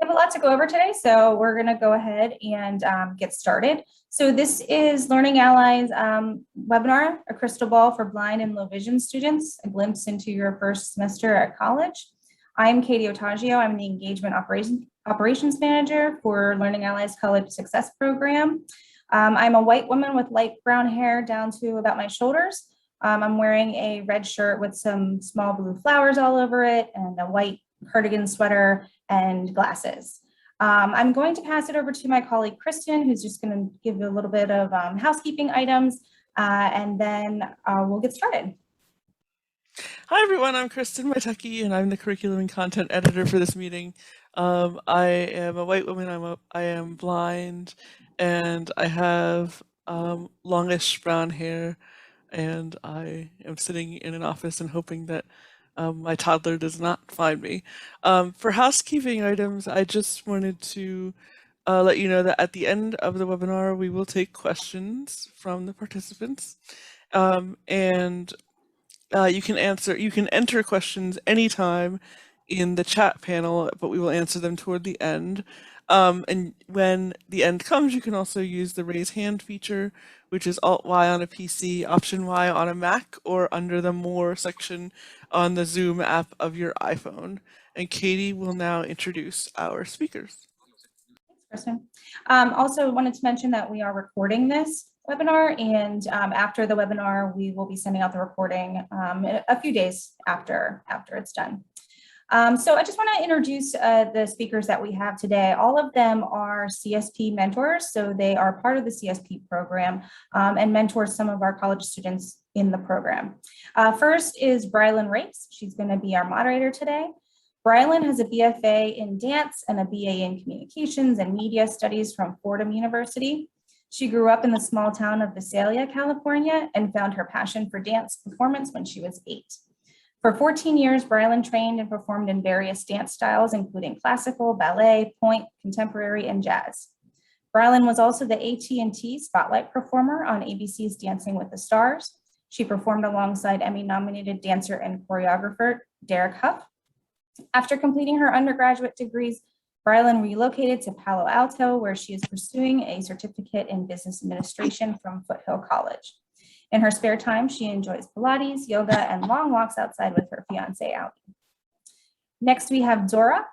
have a lot to go over today, so we're going to go ahead and get started. So this is Learning Allies webinar, A Crystal Ball for Blind and Low Vision Students, a glimpse into your first semester at college. I'm Katie Ottaggio. I'm the Engagement Operations Manager for Learning Allies College Success Program. I'm a white woman with light brown hair down to about my shoulders. I'm wearing a red shirt with some small blue flowers all over it and a white cardigan sweater and glasses. I'm going to pass it over to my colleague, Kristen, who's just going to give you a little bit of housekeeping items, and then we'll get started. Hi, everyone. I'm Preston Radtke, and I'm the curriculum and content editor for this meeting. I am a white woman. I am blind, and I have longish brown hair, and I am sitting in an office and hoping that my toddler does not find me. For housekeeping items, I just wanted to let you know that at the end of the webinar, we will take questions from the participants, and you can enter questions anytime in the chat panel, but we will answer them toward the end. And when the end comes, you can also use the raise hand feature, which is Alt-Y on a PC, Option-Y on a Mac, or under the More section on the Zoom app of your iPhone. And Katie will now introduce our speakers. Thanks, Kristen. Also wanted to mention that we are recording this webinar, and after the webinar, we will be sending out the recording a few days after it's done. So I just want to introduce the speakers that we have today. All of them are CSP mentors, so they are part of the CSP program and mentor some of our college students in the program. First is Brilynn Rakes. She's going to be our moderator today. Brilynn has a BFA in dance and a BA in communications and media studies from Fordham University. She grew up in the small town of Visalia, California, and found her passion for dance performance when she was 8. For 14 years, Brilynn trained and performed in various dance styles, including classical, ballet, point, contemporary, and jazz. Brilynn was also the AT&T Spotlight performer on ABC's Dancing with the Stars. She performed alongside Emmy-nominated dancer and choreographer Derek Huff. After completing her undergraduate degrees, Brilynn relocated to Palo Alto, where she is pursuing a certificate in business administration from Foothill College. In her spare time, she enjoys Pilates, yoga, and long walks outside with her fiance, Allie. Next, we have Dora.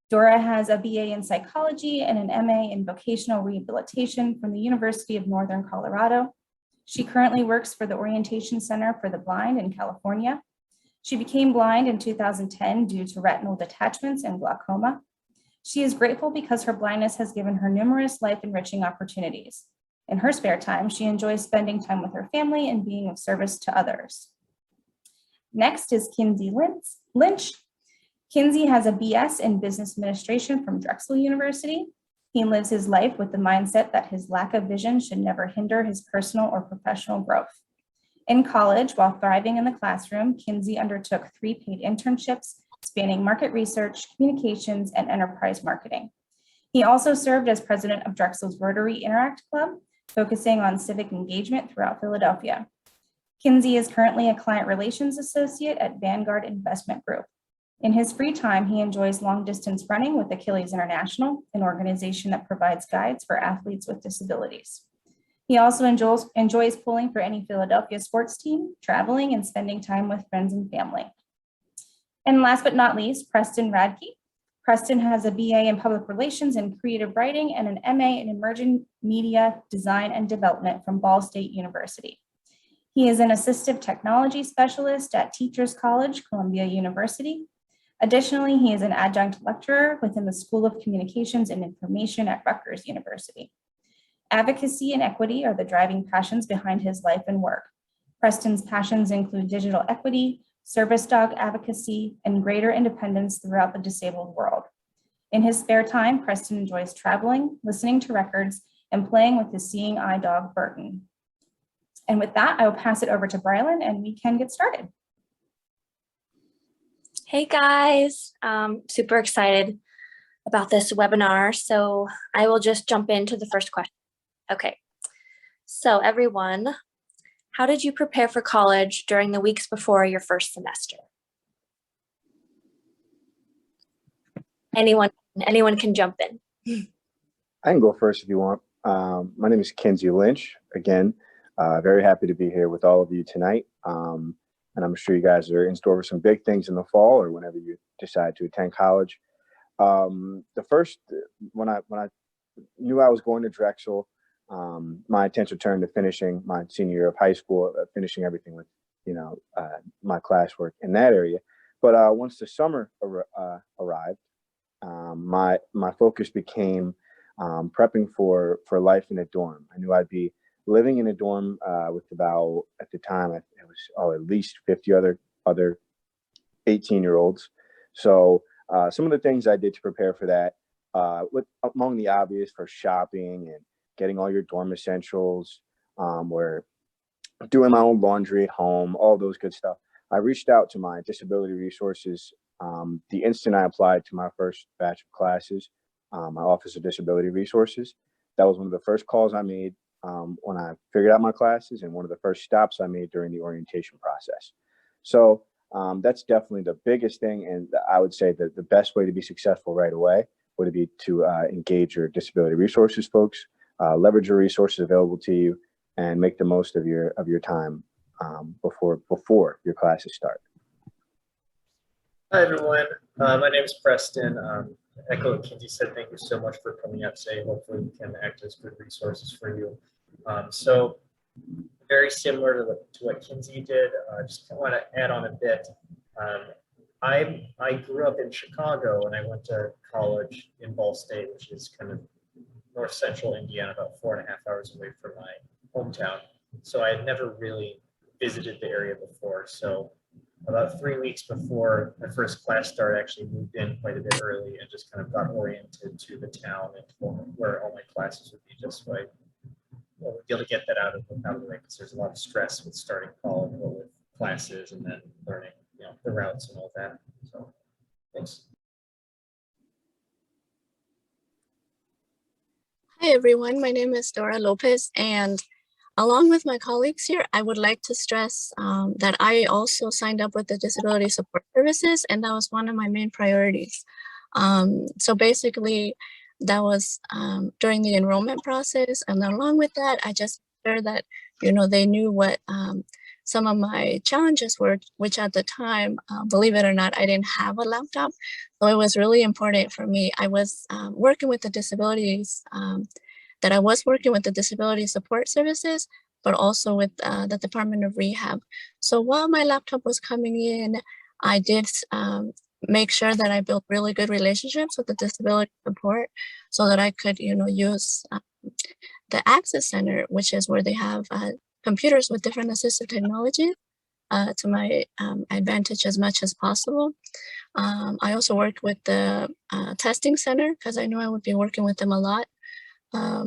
Dora has a BA in psychology and an MA in vocational rehabilitation from the University of Northern Colorado. She currently works for the Orientation Center for the Blind in California. She became blind in 2010 due to retinal detachments and glaucoma. She is grateful because her blindness has given her numerous life-enriching opportunities. In her spare time, she enjoys spending time with her family and being of service to others. Next is Kinzey Lynch. Kinzey has a BS in business administration from Drexel University. He lives his life with the mindset that his lack of vision should never hinder his personal or professional growth. In college, while thriving in the classroom, Kinzey undertook 3 paid internships spanning market research, communications, and enterprise marketing. He also served as president of Drexel's Rotary Interact Club, focusing on civic engagement throughout Philadelphia. Kinzey is currently a client relations associate at Vanguard Investment Group. In his free time, he enjoys long-distance running with Achilles International, an organization that provides guides for athletes with disabilities. He also enjoys pulling for any Philadelphia sports team, traveling, and spending time with friends and family. And last but not least, Preston Radtke. Preston has a BA in public relations and creative writing and an MA in emerging media design and development from Ball State University. He is an assistive technology specialist at Teachers College, Columbia University. Additionally, he is an adjunct lecturer within the School of Communications and Information at Rutgers University. Advocacy and equity are the driving passions behind his life and work. Preston's passions include digital equity, service dog advocacy, and greater independence throughout the disabled world. In his spare time, Preston enjoys traveling, listening to records, and playing with his seeing eye dog, Burton. And with that, I will pass it over to Brilynn and we can get started. Hey guys, super excited about this webinar. So I will just jump into the first question. Okay, so everyone, how did you prepare for college during the weeks before your first semester? Anyone Anyone can jump in. I can go first if you want. My name is Kinzey Lynch. Again, very happy to be here with all of you tonight. And I'm sure you guys are in store for some big things in the fall or whenever you decide to attend college. The first, when I knew I was going to Drexel, my attention turned to finishing my senior year of high school, finishing everything with, my classwork in that area. But once the summer arrived, my focus became prepping for life in a dorm. I knew I'd be living in a dorm with about, at the time, it was at least 50 other 18-year-olds. So some of the things I did to prepare for that, among the obvious, for shopping and getting all your dorm essentials, were doing my own laundry at home, all those good stuff. I reached out to my disability resources the instant I applied to my first batch of classes, my Office of Disability Resources. That was one of the first calls I made when I figured out my classes, and one of the first stops I made during the orientation process. So that's definitely the biggest thing. And I would say that the best way to be successful right away would be to engage your disability resources folks, leverage your resources available to you, and make the most of your time before your classes start. Hi, everyone. My name is Preston. Echo what Kinzey said, thank you so much for coming out today. Hopefully we can act as good resources for you. So very similar to what Kinzey did, just want to add on a bit. I grew up in Chicago and I went to college in Ball State, which is kind of north central Indiana, about 4.5 hours away from my hometown. So I had never really visited the area before. So about 3 weeks before my first class started, I actually moved in quite a bit early and just kind of got oriented to the town and where all my classes would be, just so I would be able to get that out of the way, because there's a lot of stress with starting college, with classes and then learning, the routes and all that. So thanks. Hi everyone, my name is Dora Lopez, and along with my colleagues here, I would like to stress that I also signed up with the Disability Support Services, and that was one of my main priorities. So basically, that was during the enrollment process, and along with that, I just made sure that they knew what some of my challenges were, which at the time, believe it or not, I didn't have a laptop. So it was really important for me. I was working with the disabilities, that I was working with the Disability Support Services, but also with the Department of Rehab. So while my laptop was coming in, I did make sure that I built really good relationships with the disability support so that I could, use the Access Center, which is where they have computers with different assistive technologies to my advantage as much as possible. I also worked with the testing center because I knew I would be working with them a lot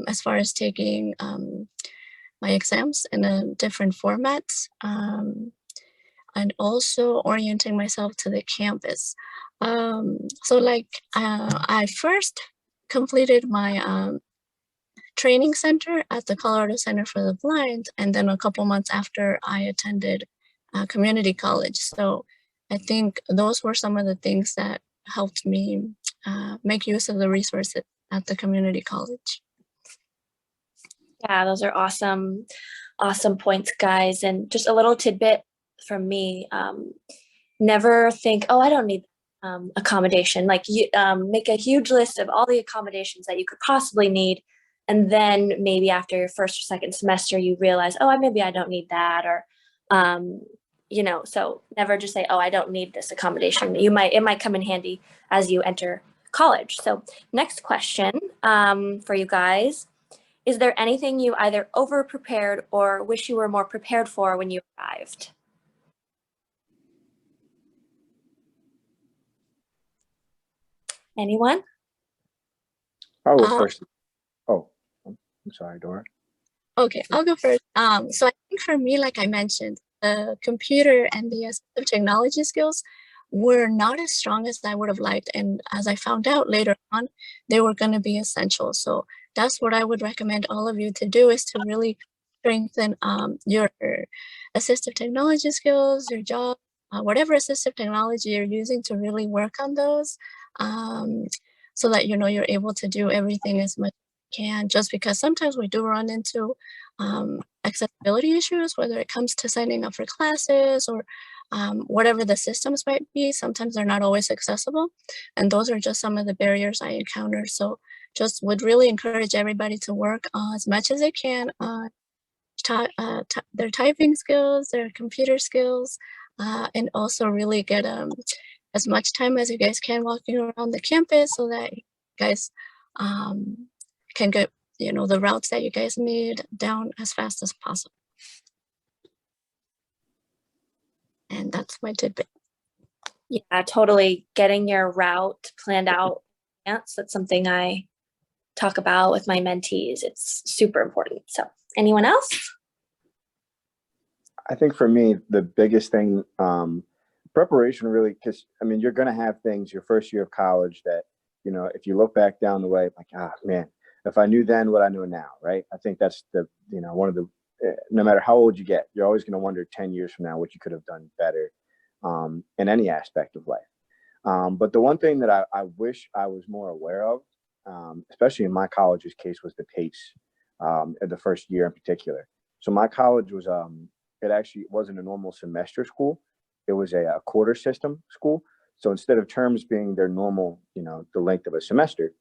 as far as taking my exams in different formats, and also orienting myself to the campus. So I first completed my training center at the Colorado Center for the Blind, and then a couple months after I attended community college. So I think those were some of the things that helped me make use of the resources at the community college. Yeah, those are awesome points, guys. And just a little tidbit from me, never think, oh, I don't need accommodation. Like you make a huge list of all the accommodations that you could possibly need. And then maybe after your first or second semester, you realize, oh, maybe I don't need that. Or, so never just say, oh, I don't need this accommodation. It might come in handy as you enter college. So next question for you guys. Is there anything you either over-prepared or wish you were more prepared for when you arrived? Anyone? I'll go first. Oh, I'm sorry, Dora. Okay, I'll go first. So I think for me, like I mentioned, the computer and the assistive technology skills were not as strong as I would have liked. And as I found out later on, they were going to be essential. So that's what I would recommend all of you to do, is to really strengthen your assistive technology skills, your job, whatever assistive technology you're using, to really work on those. so that, you know, you're able to do everything as much as you can, just because sometimes we do run into accessibility issues, whether it comes to signing up for classes or whatever the systems might be. Sometimes they're not always accessible. And those are just some of the barriers I encounter. So just would really encourage everybody to work as much as they can on their typing skills, their computer skills, and also really get as much time as you guys can walking around the campus so that you guys can get, you know, the routes that you guys need down as fast as possible. And that's my tidbit. Yeah, totally. Getting your route planned out. That's something I talk about with my mentees. It's super important. So anyone else? I think for me, the biggest thing, preparation really, because I mean, you're going to have things your first year of college that, you know, if you look back down the way, like, ah, man, if I knew then what I know now, right? I think that's the, you know, one of the, no matter how old you get, you're always going to wonder 10 years from now what you could have done better in any aspect of life. But the one thing that I wish I was more aware of, especially in my college's case, was the pace at the first year in particular. So my college was, it actually wasn't a normal semester school. It was a quarter system school. So instead of terms being their normal, you know, the length of a semester,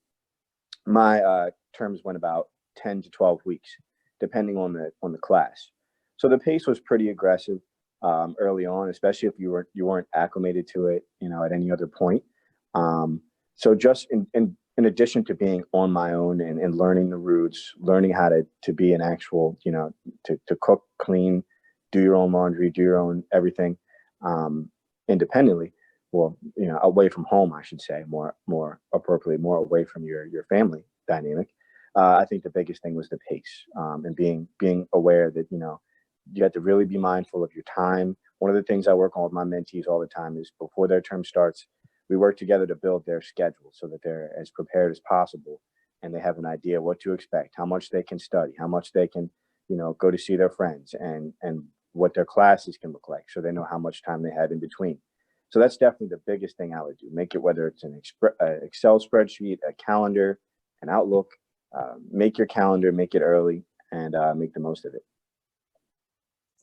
my terms went about 10 to 12 weeks, depending on the class. So the pace was pretty aggressive early on, especially if you weren't acclimated to it, you know, at any other point. So just in addition to being on my own and learning the routes, learning how to be an actual, you know, to cook, clean, do your own laundry, do your own everything independently. Well, you know, away from home, I should say, more appropriately, more away from your family dynamic. I think the biggest thing was the pace and being aware that, you know, you have to really be mindful of your time. One of the things I work on with my mentees all the time is before their term starts, we work together to build their schedule so that they're as prepared as possible and they have an idea what to expect, how much they can study, how much they can, you know, go to see their friends and what their classes can look like so they know how much time they have in between. So that's definitely the biggest thing I would do. Make it, whether it's an Excel spreadsheet, a calendar, an Outlook, make your calendar, make it early, and make the most of it.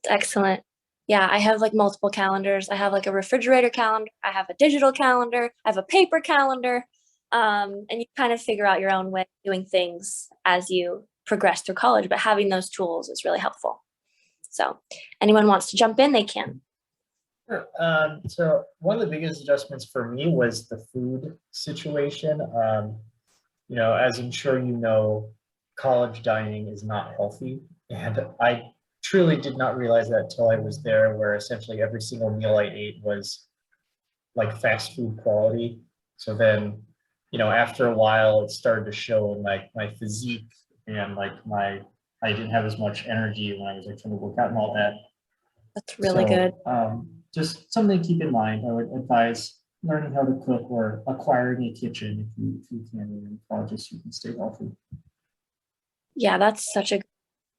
Excellent. Yeah, I have like multiple calendars. I have like a refrigerator calendar. I have a digital calendar. I have a paper calendar. And you kind of figure out your own way of doing things as you progress through college, but having those tools is really helpful. So anyone wants to jump in, they can. Sure. So one of the biggest adjustments for me was the food situation. You know, as I'm sure you know, college dining is not healthy. And I truly did not realize that until I was there, where essentially every single meal I ate was like fast food quality. So then, you know, after a while, it started to show in like my physique and like I didn't have as much energy when I was like trying to work out and all that. That's really good. Just something to keep in mind. I would advise learning how to cook or acquiring a kitchen if you can in college, so you can stay healthy. Yeah, that's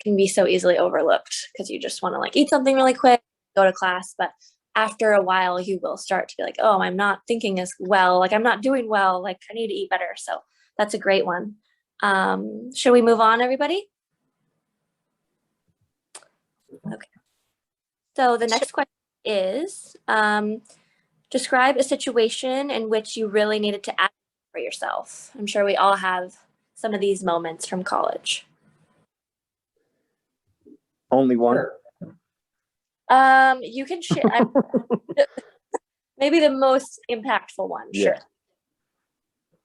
can be so easily overlooked because you just want to like eat something really quick, go to class. But after a while, you will start to be like, oh, I'm not thinking as well. Like I'm not doing well. Like I need to eat better. So that's a great one. Should we move on, everybody? Okay. So the next question is, describe a situation in which you really needed to advocate for yourself. I'm sure we all have some of these moments from college. Only one? Sure. You can share. Maybe the most impactful one. Yeah.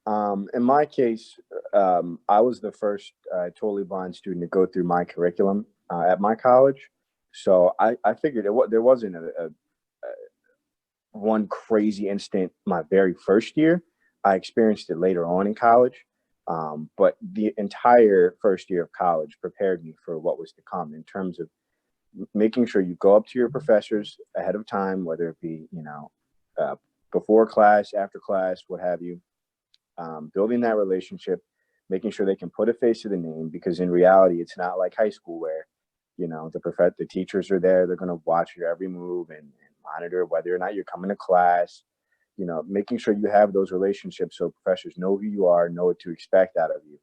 Sure. In my case, I was the first totally blind student to go through my curriculum at my college. So I figured there wasn't a one crazy instant my very first year. I experienced it later on in college. But the entire first year of college prepared me for what was to come in terms of making sure you go up to your professors ahead of time, whether it be, you know, before class, after class, what have you, building that relationship, making sure they can put a face to the name, because in reality, it's not like high school where, you know, the teachers are there, they're going to watch your every move and monitor whether or not you're coming to class. making sure you have those relationships so professors know who you are, know what to expect out of you.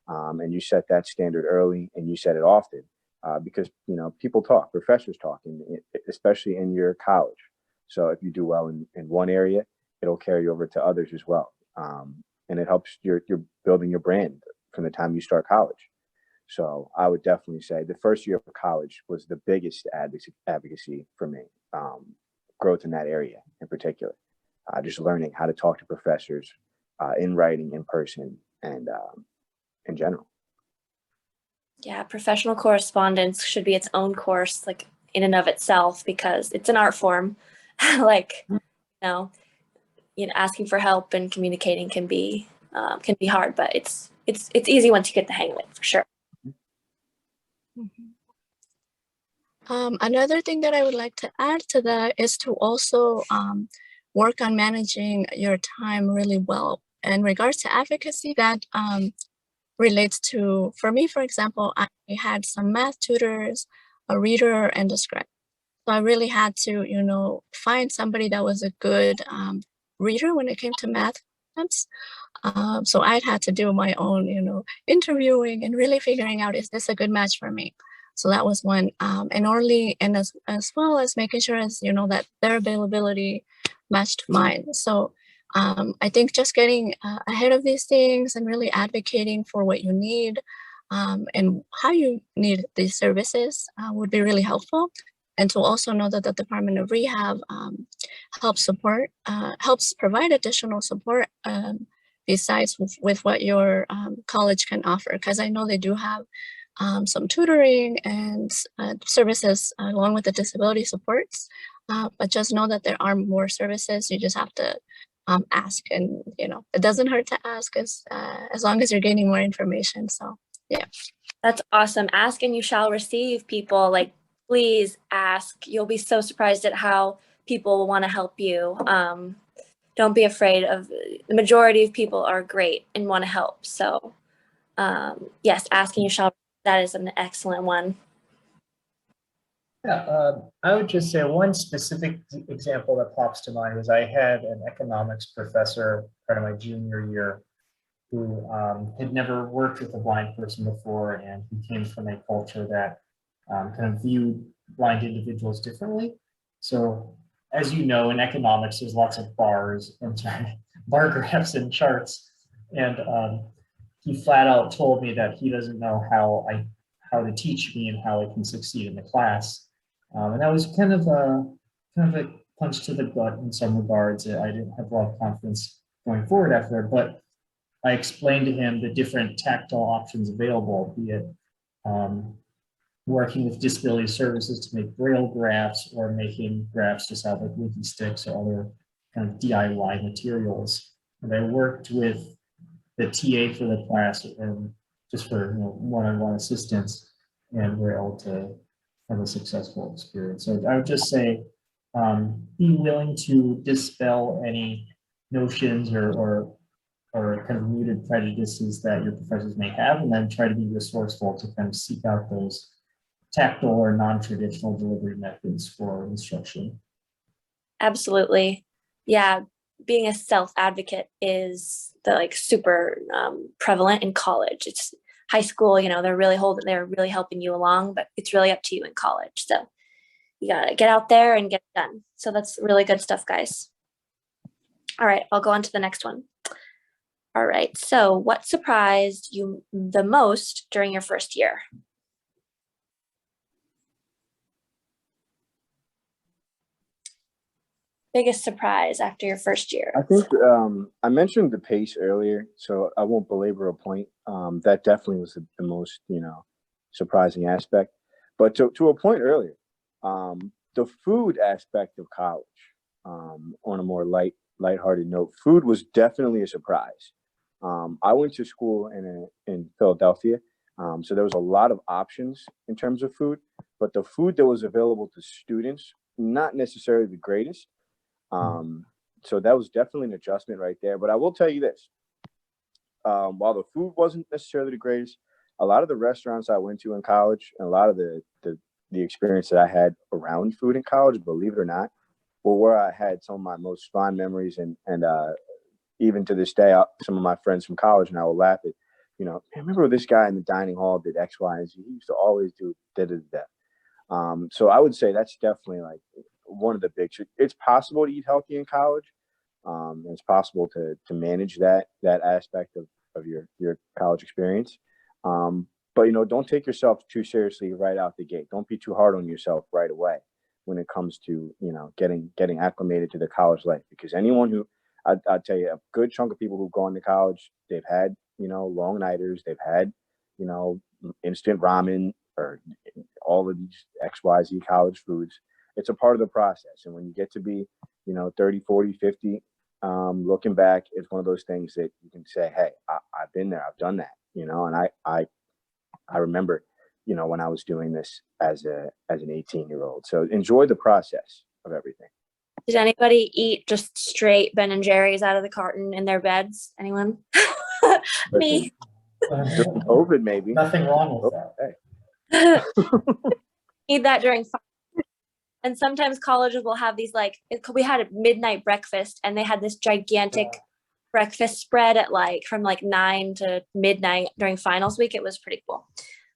And you set that standard early and you set it often because, people talk, professors talk, especially in your college. So if you do well in one area, it'll carry over to others as well. And it helps you're building your brand from the time you start college. So I would definitely say the first year of college was the biggest advocacy for me, growth in that area in particular. Just learning how to talk to professors in writing, in person, and in general. Yeah, professional correspondence should be its own course, like in and of itself, because it's an art form. Like, asking for help and communicating can be hard, but it's easy once you get the hang of it, for sure. Another thing that I would like to add to that is to also work on managing your time really well. In regards to advocacy, that relates to, for me, for example, I had some math tutors, a reader, and a scribe. So I really had to, find somebody that was a good reader when it came to math concepts. So I'd had to do my own, interviewing and really figuring out, is this a good match for me? So that was one. And as well as making sure that their availability matched mine. So I think just getting ahead of these things and really advocating for what you need and how you need these services would be really helpful. And to also know that the Department of Rehab helps provide additional support besides with what your college can offer. Because I know they do have some tutoring and services along with the disability supports, but just know that there are more services. You just have to ask, and it doesn't hurt to ask as long as you're gaining more information. So yeah, that's awesome. Ask and you shall receive, people. Like, please ask. You'll be so surprised at how people will want to help you. Don't be afraid of, the majority of people are great and want to help. So yes, ask and you shall. That is an excellent one. Yeah, I would just say one specific example that pops to mind was I had an economics professor part of my junior year who had never worked with a blind person before, and he came from a culture that kind of viewed blind individuals differently. So as you know, in economics, there's lots of bars and bar graphs and charts. And he flat out told me that he doesn't know how to teach me and how I can succeed in the class. And that was kind of a punch to the gut in some regards. I didn't have a lot of confidence going forward after, but I explained to him the different tactile options available, be it working with disability services to make braille graphs or making graphs just out of like wiki sticks or other kind of DIY materials. And I worked with the TA for the class and just for one-on-one assistance, and we're able to have a successful experience. So I would just say, be willing to dispel any notions or kind of rooted prejudices that your professors may have, and then try to be resourceful to kind of seek out those tactile or non-traditional delivery methods for instruction. Absolutely. Yeah. Being a self-advocate is super prevalent in college. It's high school, they're really helping you along, but it's really up to you in college. So you gotta get out there and get it done. So that's really good stuff, guys. All right, I'll go on to the next one. All right, so what surprised you the most during your first year? Biggest surprise after your first year? I think I mentioned the pace earlier, so I won't belabor a point. That definitely was the most, surprising aspect. But to a point earlier, the food aspect of college, on a more lighthearted note, food was definitely a surprise. I went to school in Philadelphia, so there was a lot of options in terms of food, but the food that was available to students, not necessarily the greatest. So that was definitely an adjustment right there. But I will tell you this, while the food wasn't necessarily the greatest, a lot of the restaurants I went to in college and a lot of the experience that I had around food in college, believe it or not, were where I had some of my most fond memories, and even to this day, some of my friends from college and I will laugh at, "Hey, remember this guy in the dining hall did X, Y, and Z? He used to always do da da da." So I would say that's definitely like one of the big. It's possible to eat healthy in college. It's possible to manage that aspect of your college experience. But don't take yourself too seriously right out the gate. Don't be too hard on yourself right away when it comes to getting acclimated to the college life, because anyone who I'd tell you, a good chunk of people who've gone to college, they've had long nighters, they've had instant ramen or all of these XYZ college foods. It's a part of the process, and when you get to be 30, 40, 50, looking back, it's one of those things that you can say, "Hey, I've been there, I've done that," and I remember, when I was doing this as an 18-year-old. So enjoy the process of everything. Did anybody eat just straight Ben and Jerry's out of the carton in their beds? Anyone? Me. During COVID, maybe. Nothing wrong with that. Hey. Eat that during. And sometimes colleges will have these we had a midnight breakfast, and they had this gigantic breakfast spread at from 9 to midnight during finals week. It was pretty cool.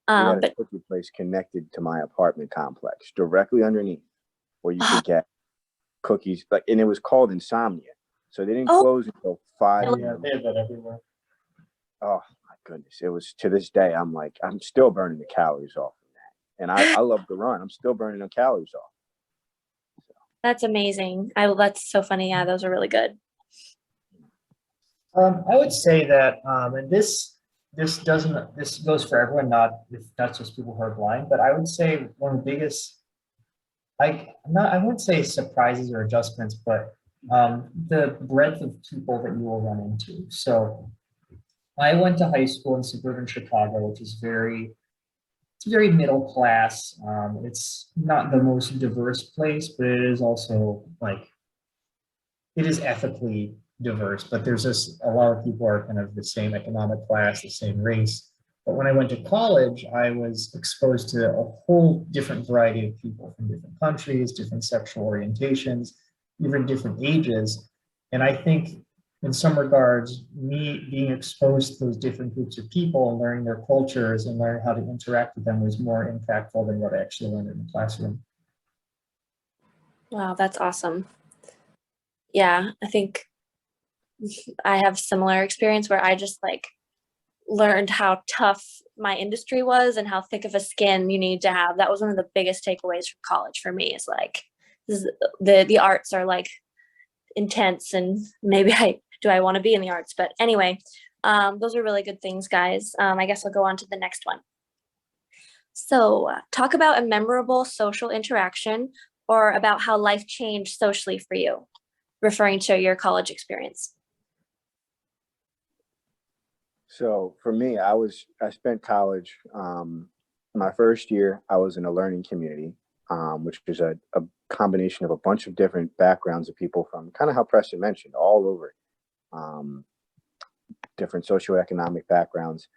We had a But cookie place connected to my apartment complex, directly underneath, where you could get cookies. And it was called Insomnia, so they didn't close until 5 Yeah, a.m. they have that everywhere. Oh my goodness! It was, to this day, I'm still burning the calories off of that, and I love to run. I'm still burning the calories off. that's amazing. That's so funny. Yeah, those are really good. I would say that, and this goes for everyone, not just people who are blind, but I would say one of the biggest, I wouldn't say surprises or adjustments, but the breadth of people that you will run into. So I went to high school in suburban Chicago, which is very middle class. It's not the most diverse place, but it is also it is ethically diverse, but there's just a lot of people are kind of the same economic class, the same race. But when I went to college, I was exposed to a whole different variety of people from different countries, different sexual orientations, even different ages. And I think in some regards, me being exposed to those different groups of people and learning their cultures and learning how to interact with them was more impactful than what I actually learned in the classroom. Wow, that's awesome. Yeah, I think I have similar experience where I just learned how tough my industry was and how thick of a skin you need to have. That was one of the biggest takeaways from college for me, is the arts are intense, and maybe I want to be in the arts, but anyway, those are really good things, guys. I guess I'll go on to the next one. So talk about a memorable social interaction or about how life changed socially for you, referring to your college experience. So for me, I spent college, my first year, I was in a learning community, which is a combination of a bunch of different backgrounds of people from, kind of how Preston mentioned, all over, different socioeconomic backgrounds.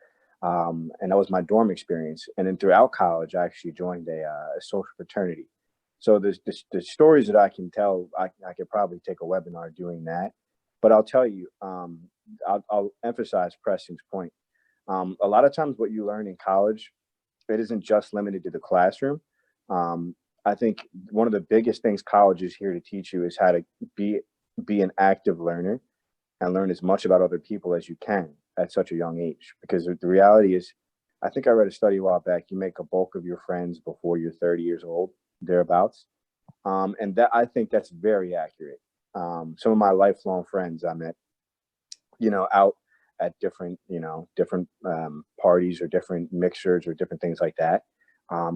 And that was my dorm experience. And then throughout college, I actually joined a social fraternity. So the stories that I can tell, I could probably take a webinar doing that. But I'll tell you, I'll emphasize Preston's point. A lot of times what you learn in college, it isn't just limited to the classroom. I think one of the biggest things college is here to teach you is how to be an active learner and learn as much about other people as you can at such a young age. Because the reality is, I think I read a study a while back, you make a bulk of your friends before you're 30 years old, thereabouts. And that, I think that's very accurate. Some of my lifelong friends I met, out at different parties or different mixers or different things like that.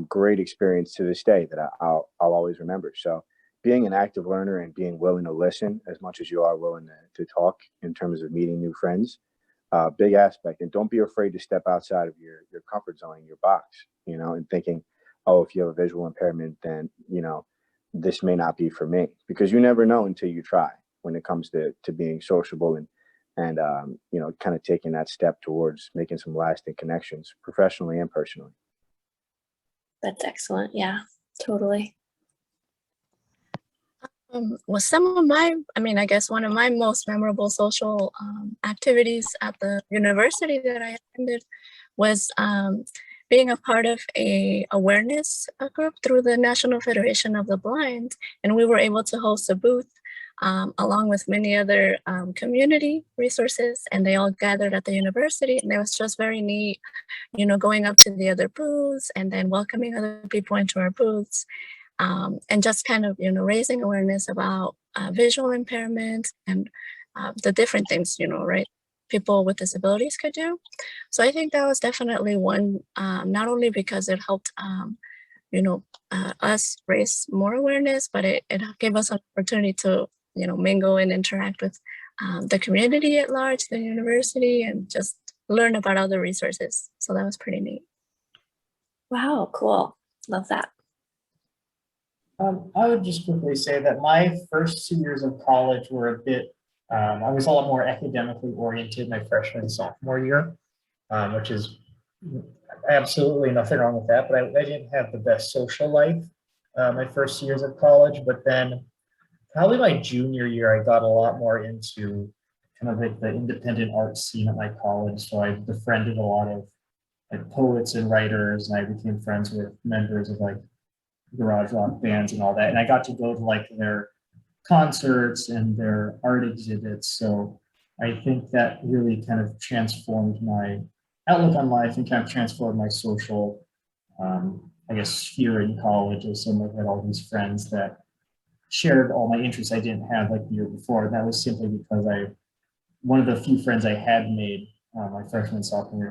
Great experience to this day that I'll always remember. So being an active learner and being willing to listen as much as you are willing to talk in terms of meeting new friends, big aspect. And don't be afraid to step outside of your comfort zone, your box, and thinking, oh, if you have a visual impairment, then, this may not be for me, because you never know until you try when it comes to being sociable and kind of taking that step towards making some lasting connections professionally and personally. That's excellent. Yeah, totally. Was some of my, I guess one of my most memorable social activities at the university that I attended was being a part of a awareness group through the National Federation of the Blind. And we were able to host a booth along with many other community resources, and they all gathered at the university. And it was just very neat, going up to the other booths and then welcoming other people into our booths. And just kind of, raising awareness about visual impairment and the different things, right, people with disabilities could do. So I think that was definitely one, not only because it helped, us raise more awareness, but it gave us an opportunity to, mingle and interact with the community at large, the university, and just learn about other resources. So that was pretty neat. Wow, cool. Love that. I would just quickly say that my first 2 years of college were a bit, I was a lot more academically oriented my freshman and sophomore year, which is absolutely nothing wrong with that, but I didn't have the best social life my first years of college. But then probably my junior year, I got a lot more into kind of like the independent art scene at my college. So I befriended a lot of like poets and writers, and I became friends with members of like garage rock bands and all that. And I got to go to like their concerts and their art exhibits. So I think that really kind of transformed my outlook on life and kind of transformed my social, I guess, sphere in college. As someone had all these friends that shared all my interests I didn't have like the year before. And that was simply because one of the few friends I had made my freshman, sophomore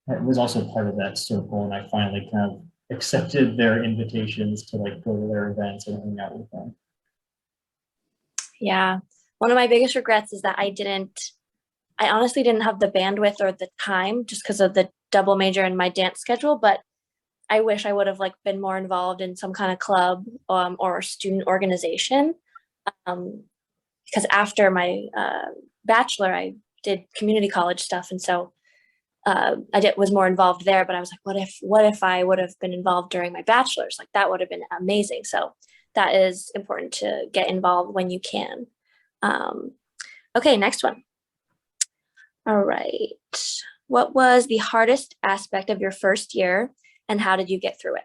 year was also part of that circle. And I finally kind of accepted their invitations to like go to their events and hang out with them. Yeah. One of my biggest regrets is that I honestly didn't have the bandwidth or the time just because of the double major in my dance schedule, but I wish I would have like been more involved in some kind of club or student organization. Because after my bachelor, I did community college stuff. And so was more involved there, but I was like, what if I would have been involved during my bachelor's? Like that would have been amazing. So that is important to get involved when you can. Okay, next one. All right. What was the hardest aspect of your first year and how did you get through it?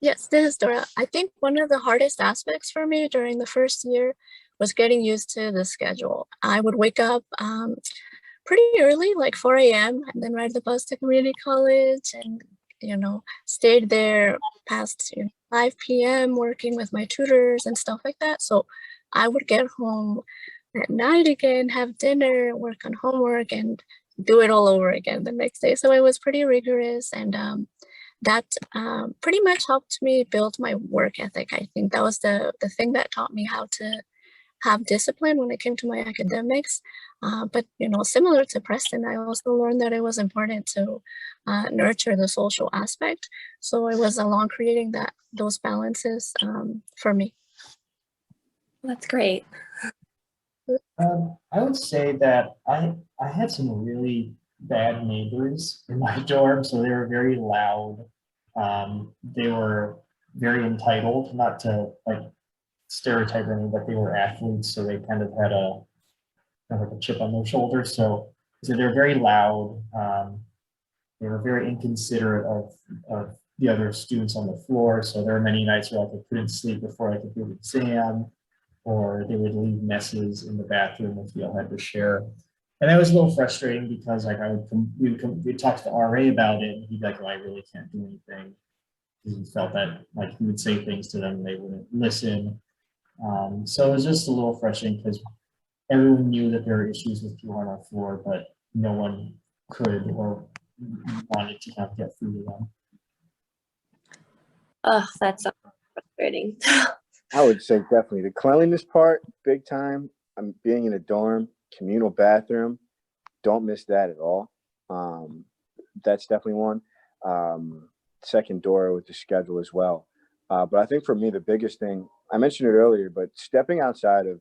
Yes, this is Dora. I think one of the hardest aspects for me during the first year was getting used to the schedule. I would wake up pretty early, like 4 a.m., and then ride the bus to community college and, stayed there past 5 p.m. working with my tutors and stuff like that. So I would get home at night again, have dinner, work on homework, and do it all over again the next day. So it was pretty rigorous, and that pretty much helped me build my work ethic. I think that was the thing that taught me how to have discipline when it came to my academics. But, similar to Preston, I also learned that it was important to nurture the social aspect. So it was along creating those balances for me. That's great. I would say that I had some really bad neighbors in my dorm. So they were very loud. They were very entitled, not to like stereotype or anything, but they were athletes. So they kind of had a chip on their shoulder. So they're very loud. They were very inconsiderate of the other students on the floor. So there were many nights where I couldn't sleep before I could do the exam, or they would leave messes in the bathroom if we all had to share. And that was a little frustrating because like we'd talk to the RA about it, and he'd be like, "Oh, I really can't do anything." He felt that like he would say things to them and they wouldn't listen. So it was just a little frustrating because everyone knew that there were issues with people on our floor, but no one could or wanted to kind of get through to them. Oh, that's so frustrating. I would say definitely the cleanliness part, big time. I'm being in a dorm, communal bathroom. Don't miss that at all. That's definitely one. Second, Dora with the schedule as well. But I think for me, the biggest thing, I mentioned it earlier, but stepping outside of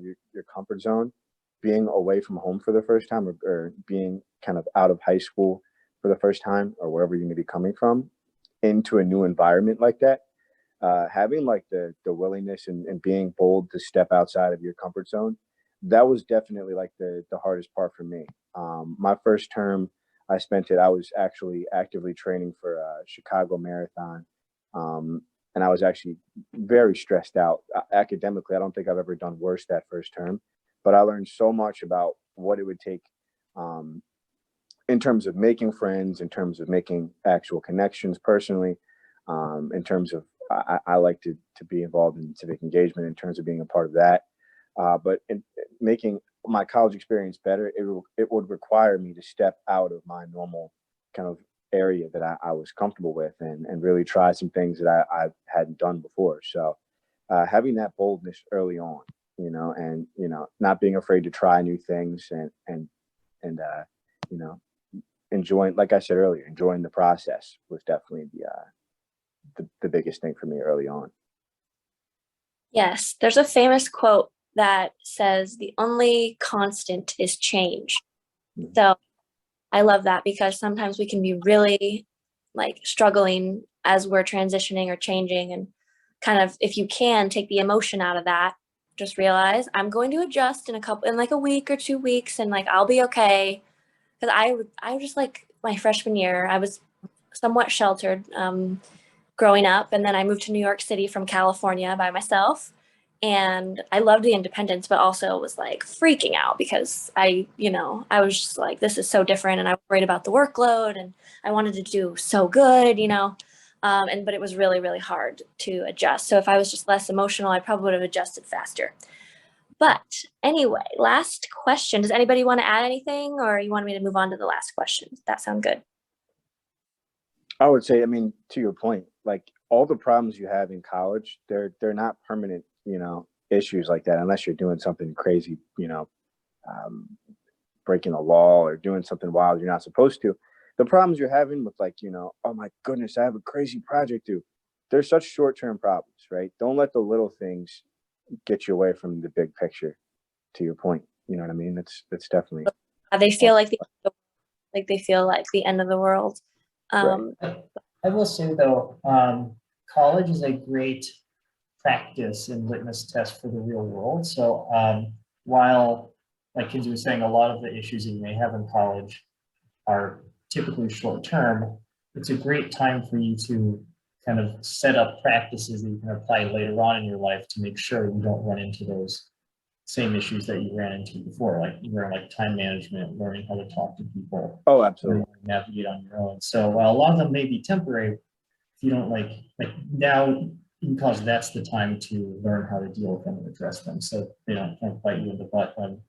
your comfort zone, being away from home for the first time, or being kind of out of high school, for the first time, or wherever you may be coming from, into a new environment like that, having like the willingness and being bold to step outside of your comfort zone, that was definitely like the hardest part for me. My first term, I was actually actively training for a Chicago Marathon. And I was actually very stressed out. Academically, I don't think I've ever done worse that first term, but I learned so much about what it would take in terms of making friends, in terms of making actual connections personally, in terms of, I like to be involved in civic engagement in terms of being a part of that. But in making my college experience better, it would require me to step out of my normal kind of area that I was comfortable with, and really try some things that I hadn't done before. So having that boldness early on, and not being afraid to try new things, and enjoying, like I said earlier, enjoying the process was definitely the biggest thing for me early on. Yes, there's a famous quote that says the only constant is change. So I love that, because sometimes we can be really like struggling as we're transitioning or changing, and kind of, if you can take the emotion out of that, just realize I'm going to adjust in like a week or 2 weeks, and like I'll be okay. Because I just, like, my freshman year, I was somewhat sheltered growing up, and then I moved to New York City from California by myself. And I loved the independence, but also was like freaking out because I was just like, this is so different. And I was worried about the workload, and I wanted to do so good, but it was really, really hard to adjust. So if I was just less emotional, I probably would have adjusted faster. But anyway, last question. Does anybody want to add anything, or you want me to move on to the last question? Does that sound good? I would say, to your point, like all the problems you have in college, they're not permanent, issues like that, unless you're doing something crazy, breaking the law or doing something wild you're not supposed to. The problems you're having with, like, oh my goodness, I have a crazy project due. They're such short-term problems, right? Don't let the little things get you away from the big picture, to your point. You know what I mean? It's definitely. They feel like they feel like the end of the world. Right. I will say though, college is a great practice and litmus test for the real world. So while, like Kinzey was saying, a lot of the issues that you may have in college are typically short term, it's a great time for you to kind of set up practices that you can apply later on in your life to make sure you don't run into those same issues that you ran into before, like time management, learning how to talk to people. Oh, absolutely. Navigate on your own. So while a lot of them may be temporary, if you don't like now, because that's the time to learn how to deal with them and address them, so they don't kind of bite you in the butt when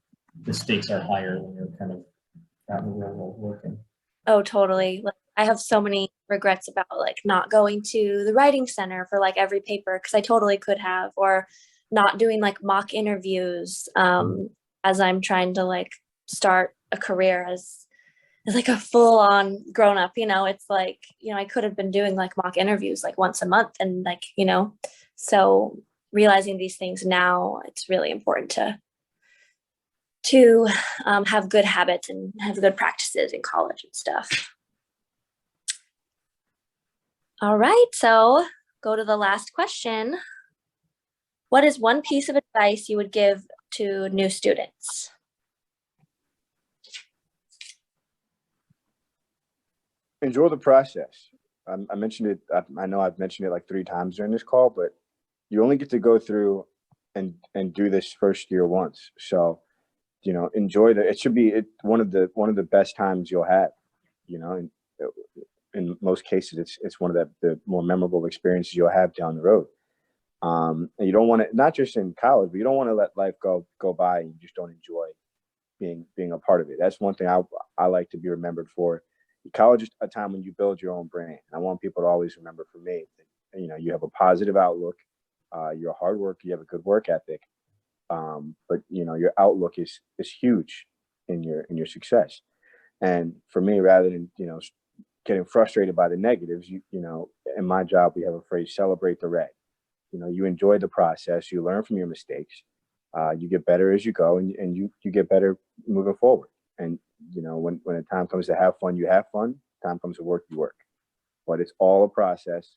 the stakes are higher, when you're kind of out in the real world working. Oh, totally. Like, I have so many regrets about like not going to the writing center for like every paper, because I totally could have, or not doing like mock interviews as I'm trying to like start a career as like a full-on grown-up. It's like, I could have been doing like mock interviews like once a month, and like, so realizing these things now, it's really important to have good habits and have good practices in college and stuff. All right, so go to the last question. What is one piece of advice you would give to new students? Enjoy the process. I mentioned it. I know I've mentioned it like 3 times during this call, but you only get to go through and do this first year once. So, enjoy it should be one of the best times you'll have, in most cases, it's one of the more memorable experiences you'll have down the road. And you don't want to, not just in college, but you don't want to let life go by and you just don't enjoy being a part of it. That's one thing I like to be remembered for. College is a time when you build your own brand. I want people to always remember, for me, that, you have a positive outlook, you're a hard worker, you have a good work ethic, but your outlook is huge in your success. And for me, rather than getting frustrated by the negatives, in my job we have a phrase: celebrate the red. You enjoy the process, you learn from your mistakes, you get better as you go, and you get better moving forward. And when the time comes to have fun, you have fun. time comes to work, you work. But it's all a process.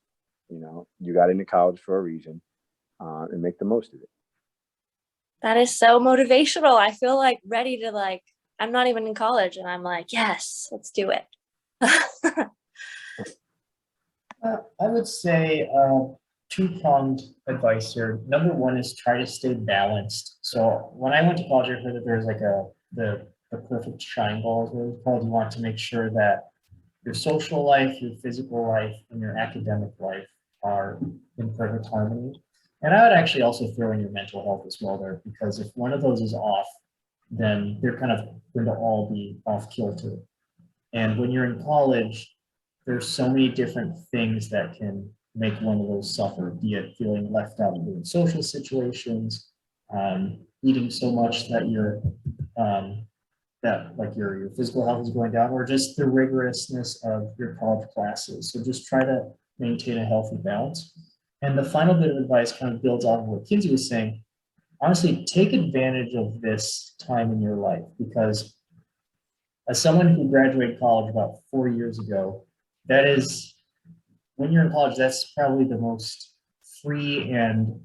You know, you got into college for a reason, and make the most of it. That is so motivational. I feel like ready to like, I'm not even in college and I'm like, yes, let's do it. I would say two-pronged advice here. Number one is try to stay balanced. So when I went to college, I heard that there's like the perfect triangle is what it's called. You want to make sure that your social life, your physical life, and your academic life are in perfect harmony. And I would actually also throw in your mental health as well there, because if one of those is off, then they're kind of going to all be off kilter. And when you're in college, there's so many different things that can make one of those suffer, be it feeling left out in social situations, eating so much that your physical health is going down, or just the rigorousness of your college classes. So just try to maintain a healthy balance. And the final bit of advice kind of builds off of what Kinzey was saying. Honestly, take advantage of this time in your life, because as someone who graduated college about 4 years ago, that is, when you're in college, that's probably the most free, and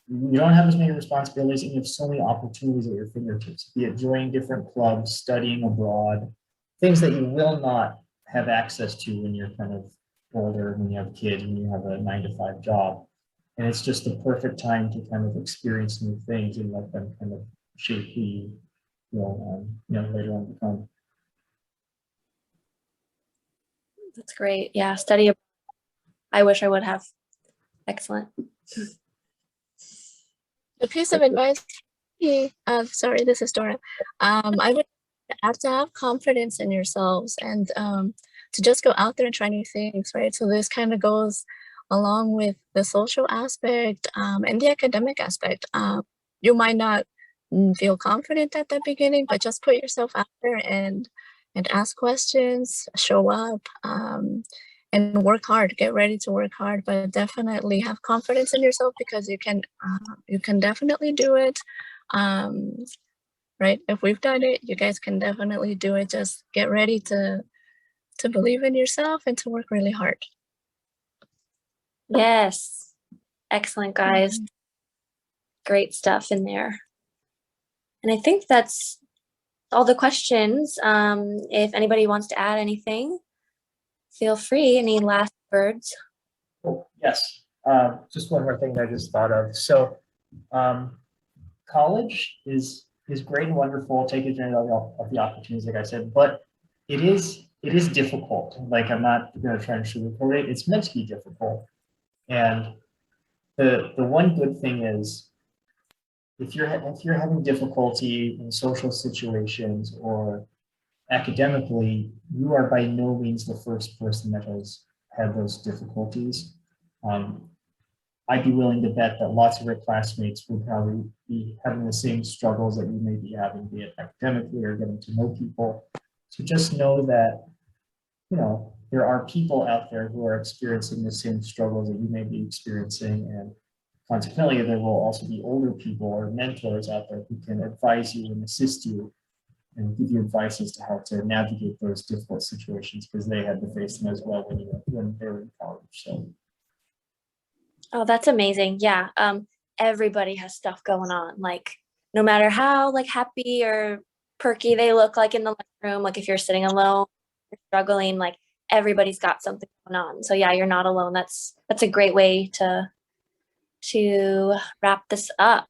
you don't have as many responsibilities, and you have so many opportunities at your fingertips, be it joining different clubs, studying abroad, things that you will not have access to when you're kind of older, when you have kids, when you have a 9-to-5 job. And it's just the perfect time to kind of experience new things and let them kind of shape who you will, later on become. That's great. Yeah, study. I wish I would have. Excellent. A piece of advice, sorry, this is Dora. I would have to have confidence in yourselves and to just go out there and try new things, right? So this kind of goes along with the social aspect and the academic aspect. You might not feel confident at the beginning, but just put yourself out there and ask questions, show up, and work hard. Get ready to work hard, but definitely have confidence in yourself, because you can definitely do it. Right? If we've done it, you guys can definitely do it. Just get ready to believe in yourself and to work really hard. Yes. Excellent, guys. Great stuff in there. And I think that's all the questions. If anybody wants to add anything, feel free. Any last words? Oh, yes. Just one more thing that I just thought of. So college is great and wonderful. Take advantage of the opportunities, like I said, but it is difficult. Like, I'm not going to try and sugarcoat it. It's meant to be difficult. And the one good thing is, if you're having difficulty in social situations or academically, you are by no means the first person that has had those difficulties. I'd be willing to bet that lots of your classmates would probably be having the same struggles that you may be having, be it academically or getting to know people. So just know that, there are people out there who are experiencing the same struggles that you may be experiencing, and consequently, there will also be older people or mentors out there who can advise you and assist you and give you advice as to how to navigate those difficult situations, because they had to face them as well when they were in college. So. Oh, that's amazing. Yeah. Everybody has stuff going on. Like, no matter how like happy or perky they look like in the room, like if you're sitting alone, you're struggling, like everybody's got something going on. So yeah, you're not alone. That's a great way to wrap this up.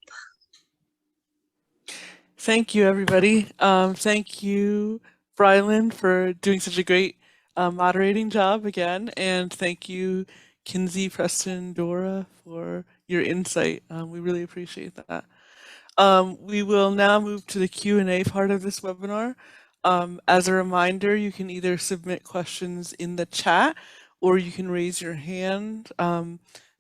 Thank you, everybody. Thank you, Brilynn, for doing such a great moderating job again. And thank you, Kinzey, Preston, Dora, for your insight. We really appreciate that. We will now move to the Q&A part of this webinar. As a reminder, you can either submit questions in the chat or you can raise your hand.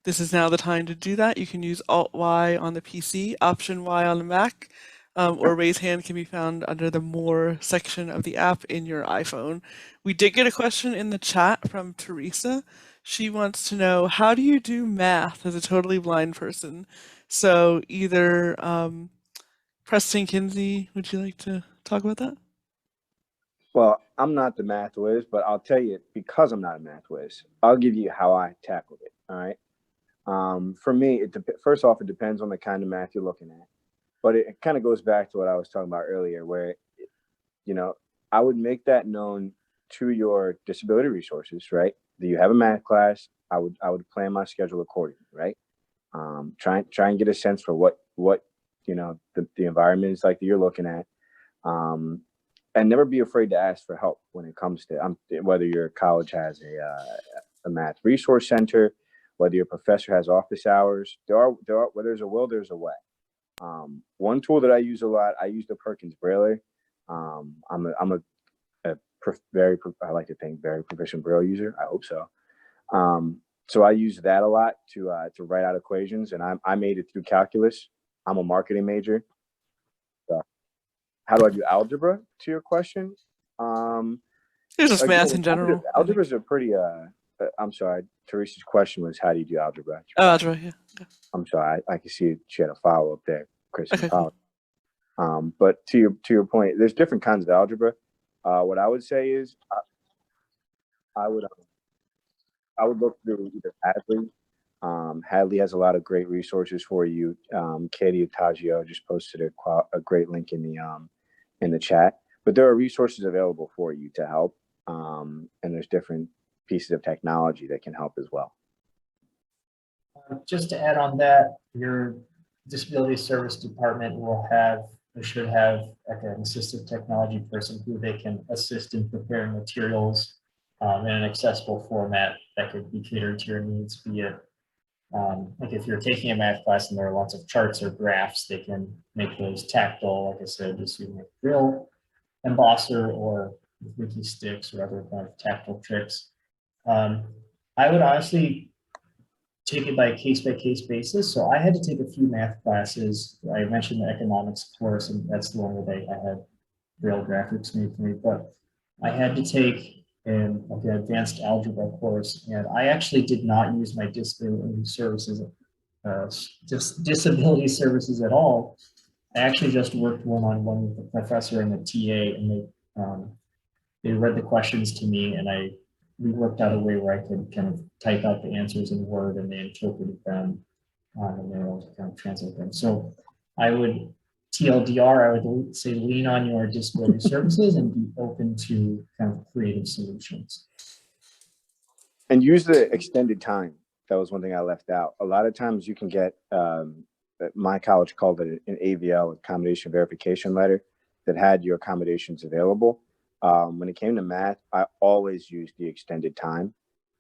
This is now the time to do that. You can use Alt-Y on the PC, Option-Y on the Mac, or raise hand can be found under the More section of the app in your iPhone. We did get a question in the chat from Teresa. She wants to know, how do you do math as a totally blind person? So either Preston, Kinzey, would you like to talk about that? Well, I'm not the math whiz, but I'll tell you, because I'm not a math whiz, I'll give you how I tackled it. All right. For me, first off, it depends on the kind of math you're looking at, but it kind of goes back to what I was talking about earlier, where, I would make that known to your disability resources, right? Do you have a math class? I would plan my schedule accordingly, right? Try and get a sense for what the environment is like that you're looking at. And never be afraid to ask for help when it comes to whether your college has a math resource center, whether your professor has office hours. Where there's a will, there's a way. One tool that I use a lot, I use the Perkins Braille. I'm a I like to think very proficient Braille user. I hope so. So I use that a lot to write out equations, and I made it through calculus. I'm a marketing major. So how do I do algebra, to your question? It's just math in general. Algebras are pretty. I'm sorry. Teresa's question was, how do you do algebra? Oh, algebra, yeah. Okay. I'm sorry. I can see she had a follow up there, Chris. Okay, cool. But to your point, there's different kinds of algebra. What I would say is, I would look through either Hadley. Hadley has a lot of great resources for you. Katie Ottaggio just posted a great link in the chat. But there are resources available for you to help, and there's different pieces of technology that can help as well. Just to add on that, your disability service department should have like an assistive technology person who they can assist in preparing materials in an accessible format that could be catered to your needs, be it like if you're taking a math class and there are lots of charts or graphs, they can make those tactile, like I said, just using a drill embosser or with wiki sticks or other kind of tactile tricks. I would honestly take it by a case-by-case basis. So I had to take a few math classes. I mentioned the economics course, and that's the one where I had real graphics made for me, but I had to take an advanced algebra course, and I actually did not use my disability services at all. I actually just worked one-on-one with the professor and the TA, and they read the questions to me, and we worked out a way where I could kind of type out the answers in Word, and they interpreted them, and they were able to kind of translate them. So I would say lean on your disability services and be open to kind of creative solutions. And use the extended time. That was one thing I left out. A lot of times you can get, my college called it an AVL, accommodation verification letter, that had your accommodations available. When it came to math, I always used the extended time.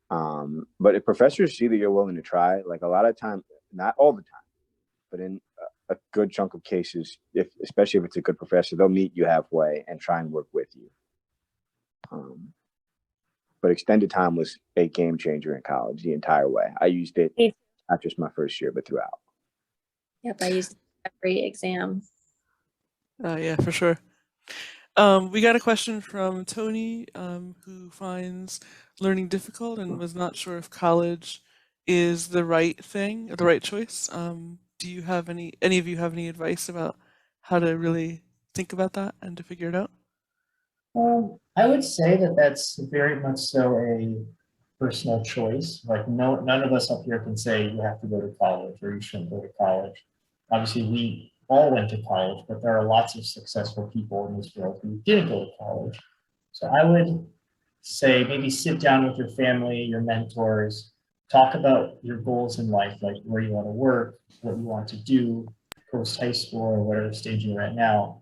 But if professors see that you're willing to try, like a lot of time, not all the time, but in a good chunk of cases, especially if it's a good professor, they'll meet you halfway and try and work with you. But extended time was a game changer in college the entire way. I used it not just my first year, but throughout. Yep, I used every exam. Yeah, for sure. We got a question from Tony, who finds learning difficult and was not sure if college is the right thing or the right choice. Do you have any of you have any advice about how to really think about that and to figure it out? I would say that that's very much so a personal choice. Like none of us up here can say you have to go to college or you shouldn't go to college. Obviously, we all went to college, but there are lots of successful people in this world who didn't go to college. So I would say maybe sit down with your family, your mentors, talk about your goals in life, like where you want to work, what you want to do post high school or whatever stage you're at now,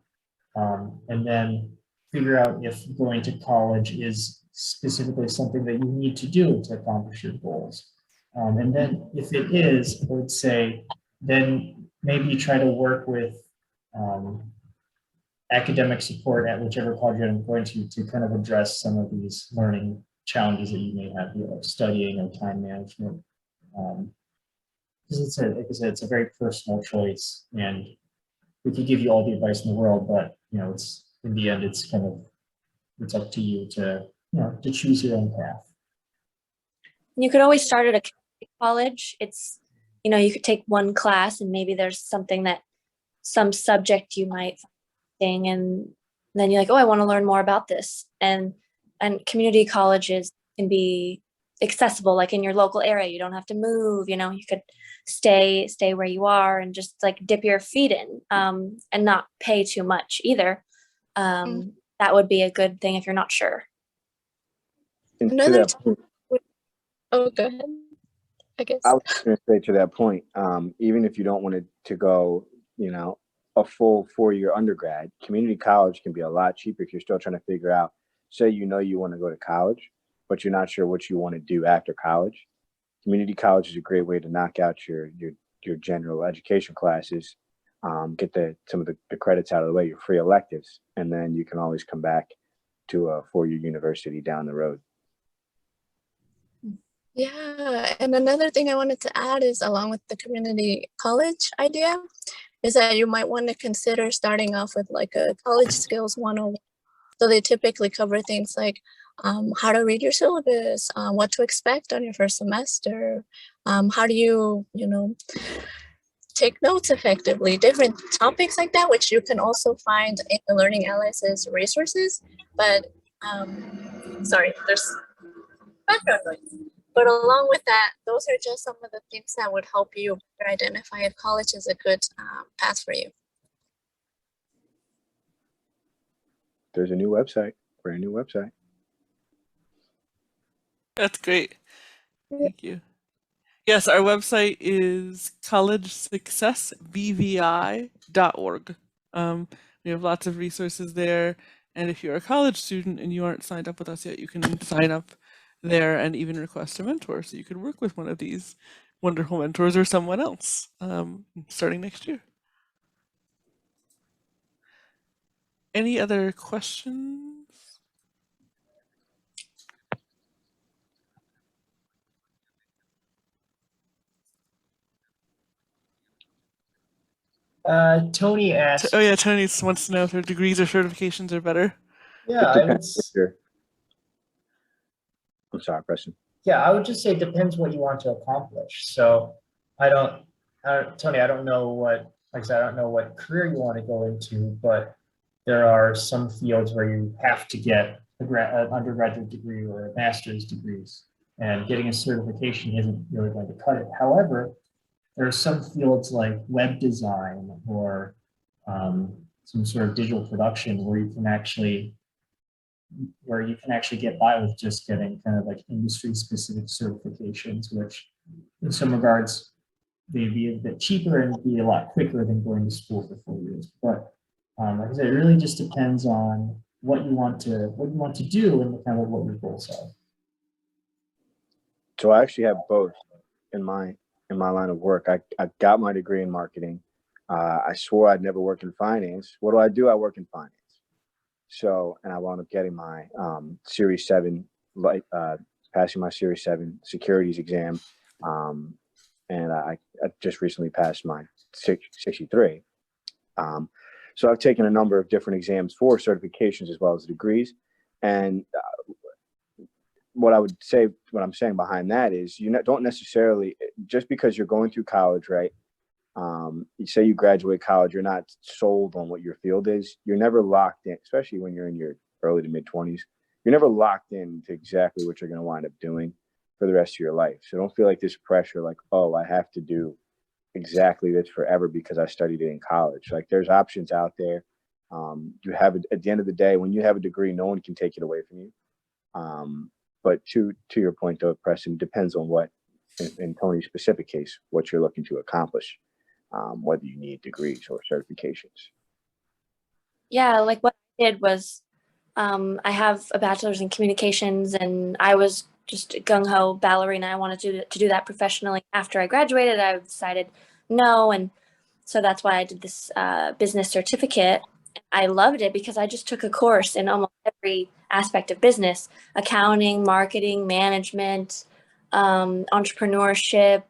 and then figure out if going to college is specifically something that you need to do to accomplish your goals. And then if it is, I would say, then maybe try to work with academic support at whichever college you're going to kind of address some of these learning challenges that you may have, like studying or time management. Because like I said, it's a very personal choice, and we could give you all the advice in the world, but it's in the end, it's up to you to to choose your own path. You could always start at a college. It's you could take one class and maybe there's some subject you might find, and then you're like, oh, I want to learn more about this. And community colleges can be accessible, like in your local area. You don't have to move, you could stay where you are and just like dip your feet in, and not pay too much either. That would be a good thing if you're not sure. And to Another that point, Oh, go ahead. I guess. I was going to say to that point, even if you don't want to go, a full 4-year undergrad, community college can be a lot cheaper if you're still trying to figure out, say, you want to go to college, but you're not sure what you want to do after college. Community college is a great way to knock out your general education classes, get some of the credits out of the way, your free electives, and then you can always come back to a 4-year university down the road. Yeah, and another thing I wanted to add is, along with the community college idea, is that you might want to consider starting off with like a college skills 101. So they typically cover things like how to read your syllabus, what to expect on your first semester, how do you, take notes effectively, different topics like that, which you can also find in the Learning Allies' resources. But sorry, there's background noise. But along with that, those are just some of the things that would help you better identify if college is a good path for you. There's a new website, brand new website. That's great. Thank you. Yes, our website is collegesuccessbvi.org. We have lots of resources there. And if you're a college student and you aren't signed up with us yet, you can sign up there and even request a mentor. So you could work with one of these wonderful mentors or someone else starting next year. Any other questions? Tony asked. Oh yeah, Tony wants to know if their degrees or certifications are better. Yeah, It depends I'm sorry, Preston. Yeah, I would just say it depends what you want to accomplish. So Tony, I don't know what, like I said, I don't know what career you want to go into, but there are some fields where you have to get an undergraduate degree or a master's degrees, and getting a certification isn't really going to cut it. However, there are some fields like web design or some sort of digital production where you can actually get by with just getting kind of like industry specific certifications, which in some regards may be a bit cheaper and be a lot quicker than going to school for 4 years. But like I said, it really just depends on what you want to do and kind of what your goals are. So I actually have both in my line of work. I got my degree in marketing. I swore I'd never work in finance. What do? I work in finance. So, and I wound up getting my Series 7, passing my Series 7 securities exam. And I just recently passed my 63. So I've taken a number of different exams for certifications as well as degrees. And what I'm saying behind that is you don't necessarily, just because you're going through college, right? You say you graduate college, you're not sold on what your field is. You're never locked in, especially when you're in your early to mid 20s. You're never locked in to exactly what you're going to wind up doing for the rest of your life. So don't feel like this pressure, like, oh, I have to do exactly this forever because I studied it in college. Like, there's options out there. You have it at the end of the day. When you have a degree, no one can take it away from you. But to your point, though, Preston, depends on what, in Tony's specific case, what you're looking to accomplish, whether you need degrees or certifications. Yeah, like what I did was I have a bachelor's in communications, and I was just gung-ho ballerina. I wanted to do that professionally. After I graduated, I decided no, and so that's why I did this business certificate. I loved it because I just took a course in almost every aspect of business: accounting, marketing, management, entrepreneurship.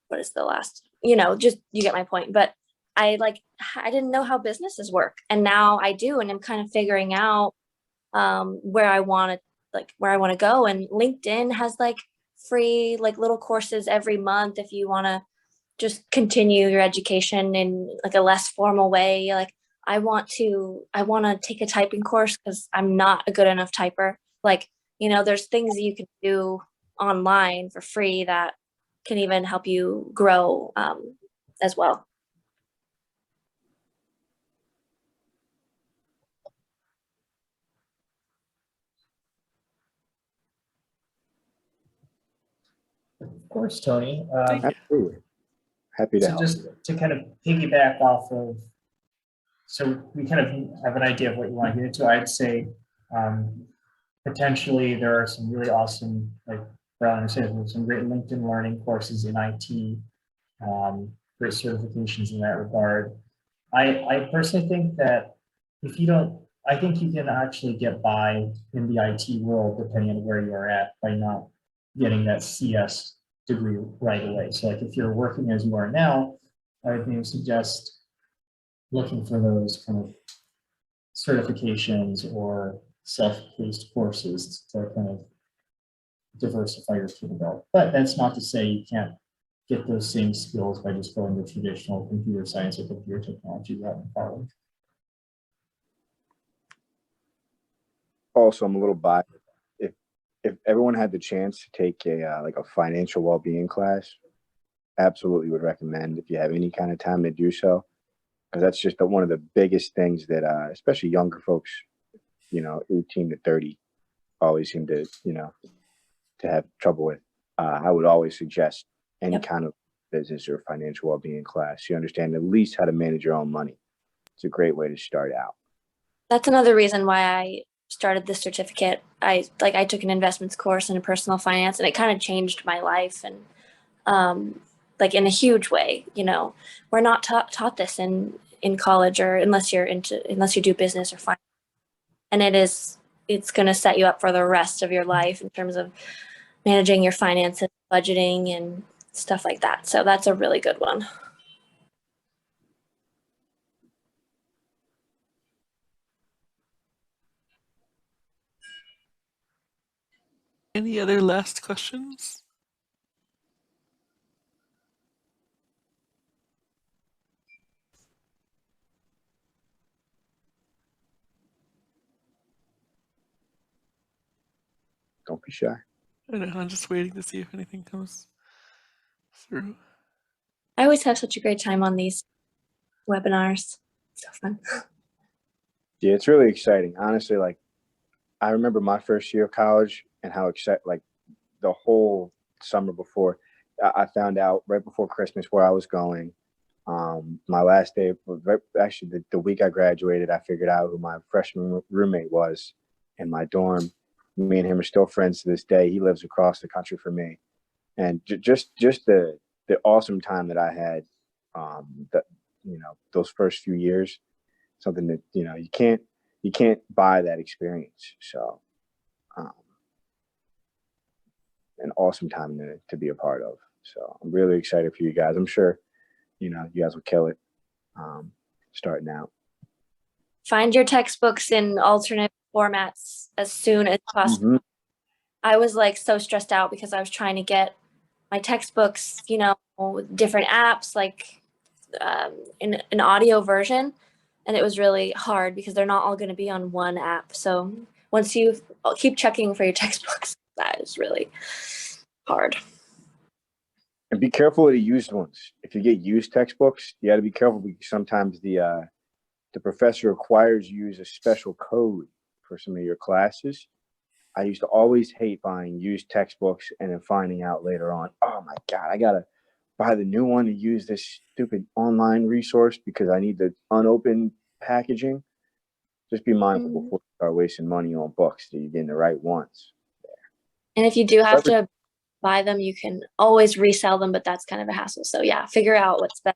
What is the last? Just you get my point. But I didn't know how businesses work, and now I do, and I'm kind of figuring out where I want to go. And LinkedIn has free little courses every month if you want to just continue your education in a less formal way. I want to take a typing course because I'm not a good enough typer. Like, there's things that you can do online for free that can even help you grow as well. Of course, Tony. Thank you. Absolutely. Happy to So help. just to kind of piggyback off of, so we kind of have an idea of what you want to get into. I'd say potentially there are some really awesome, like Brian said, there's some great LinkedIn learning courses in IT, great certifications in that regard. I personally think that if you don't, I think you can actually get by in the IT world depending on where you are at by not getting that CS degree right away. So like if you're working as you are now, I would maybe suggest looking for those kind of certifications or self-paced courses to kind of diversify your tool belt. But that's not to say you can't get those same skills by just going to traditional computer science or computer technology route in college. Also, I'm a little biased. If everyone had the chance to take a like a financial well-being class, absolutely would recommend if you have any kind of time to do so, because that's just one of the biggest things that especially younger folks, 18 to 30, always seem to to have trouble with. I would always suggest any kind of business or financial well-being class. You understand at least how to manage your own money. It's a great way to start out. That's another reason why I started this certificate. I took an investments course in personal finance, and it kind of changed my life, and like in a huge way. We're not taught this in college, or unless you do business or finance, and it's going to set you up for the rest of your life in terms of managing your finances, budgeting, and stuff like that. So that's a really good one. Any other last questions? Don't be shy. I know, I'm just waiting to see if anything comes through. I always have such a great time on these webinars. So fun. Yeah, it's really exciting. Honestly, like I remember my first year of college and how excited, like the whole summer before, I found out right before Christmas where I was going. My last day, actually the week I graduated, I figured out who my freshman roommate was in my dorm. Me and him are still friends to this day. He lives across the country from me, and just the awesome time that I had, that those first few years, something that you can't buy that experience. So, an awesome time to be a part of. So I'm really excited for you guys. I'm sure you guys will kill it starting out. Find your textbooks in alternate formats as soon as possible. Mm-hmm. I was like so stressed out because I was trying to get my textbooks, with different apps, like in an audio version. And it was really hard because they're not all going to be on one app. So once you keep checking for your textbooks, that is really hard. And be careful of the used ones. If you get used textbooks, you got to be careful because sometimes the professor requires you use a special code for some of your classes. I used to always hate buying used textbooks and then finding out later on, oh my God, I got to buy the new one to use this stupid online resource because I need the unopened packaging. Just be mindful before you start wasting money on books that you're getting the right ones. And if you do have to buy them, you can always resell them, but that's kind of a hassle. So yeah, figure out what's best.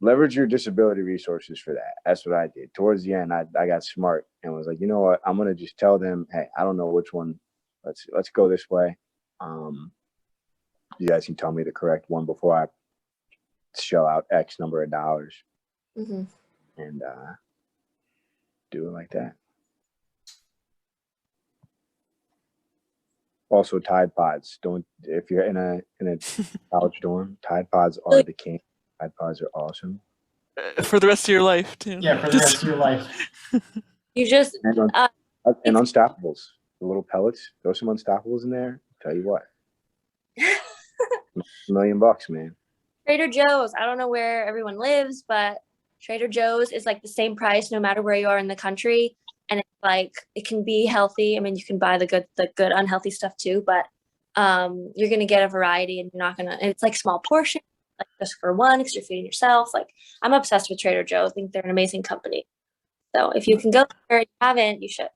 Leverage your disability resources for that. That's what I did. Towards the end, I got smart and was like, you know what? I'm gonna just tell them, hey, I don't know which one. Let's go this way. You guys can tell me the correct one before I shell out X number of dollars, and do it like that. Also, Tide Pods. Don't if you're in a college dorm, Tide Pods are the king. Tide Pods are awesome. For the rest of your life, too. Yeah, for the rest of your life. You just, And it's- Unstoppables, the little pellets. Throw some Unstoppables in there. Tell you what, $1 million, man. Trader Joe's, I don't know where everyone lives, but Trader Joe's is like the same price no matter where you are in the country. And it's like, it can be healthy. I mean, you can buy the good unhealthy stuff too, but you're going to get a variety and you're not going to, and it's like small portions, like just for one, because you're feeding yourself. Like, I'm obsessed with Trader Joe's. I think they're an amazing company. So if you can go there and you haven't, you should.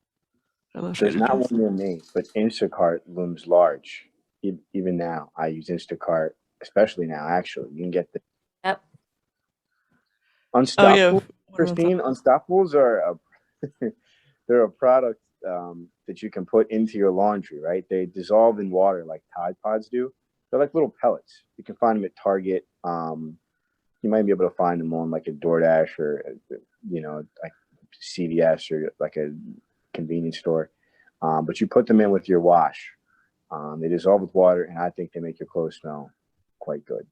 I love There's Trader not Joe's. one near me, but Instacart looms large. Even now, I use Instacart, especially now. Actually, you can get the Yep. Oh, yeah. Unstoppables. Christine, Unstoppables are they're a product that you can put into your laundry, right? They dissolve in water like Tide Pods do. They're like little pellets. You can find them at Target. You might be able to find them on like a DoorDash or, like CVS or like a convenience store. But you put them in with your wash. They dissolve with water, and I think they make your clothes smell quite good.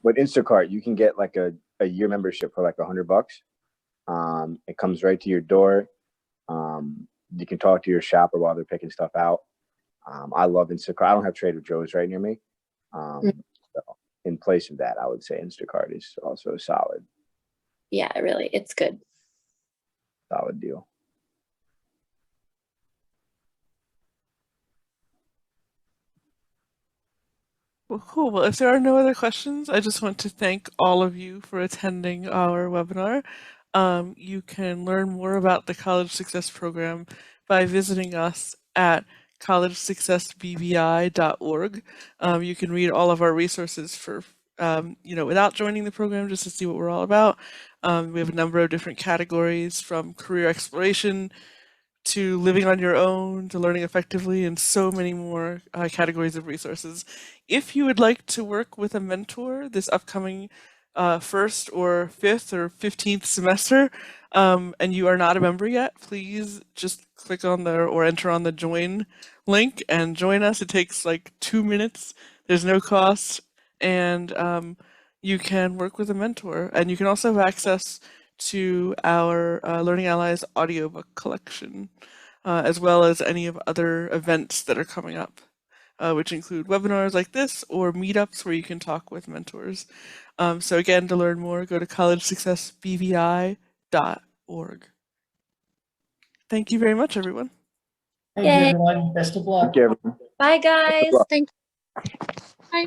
But Instacart, you can get like a year membership for like $100. It comes right to your door. You can talk to your shopper while they're picking stuff out. I love Instacart. I don't have Trader Joe's right near me. So in place of that, I would say Instacart is also a solid Yeah, really, it's good. deal. Well, cool. Well, if there are no other questions, I just want to thank all of you for attending our webinar. You can learn more about the College Success Program by visiting us at collegesuccessbvi.org. You can read all of our resources for, without joining the program, just to see what we're all about. We have a number of different categories, from career exploration to living on your own, to learning effectively, and so many more categories of resources. If you would like to work with a mentor this upcoming first or fifth or 15th semester, and you are not a member yet, please just click on or enter on the join link and join us. It takes like 2 minutes. There's no cost, and you can work with a mentor. And you can also have access to our Learning Allies audiobook collection, as well as any of other events that are coming up, which include webinars like this or meetups where you can talk with mentors. So again, to learn more, go to collegesuccessbvi.org. Thank you very much, everyone. Thank you, Yay. everyone. Best of luck. Thank you, everyone. Bye, guys. Thank you. Bye.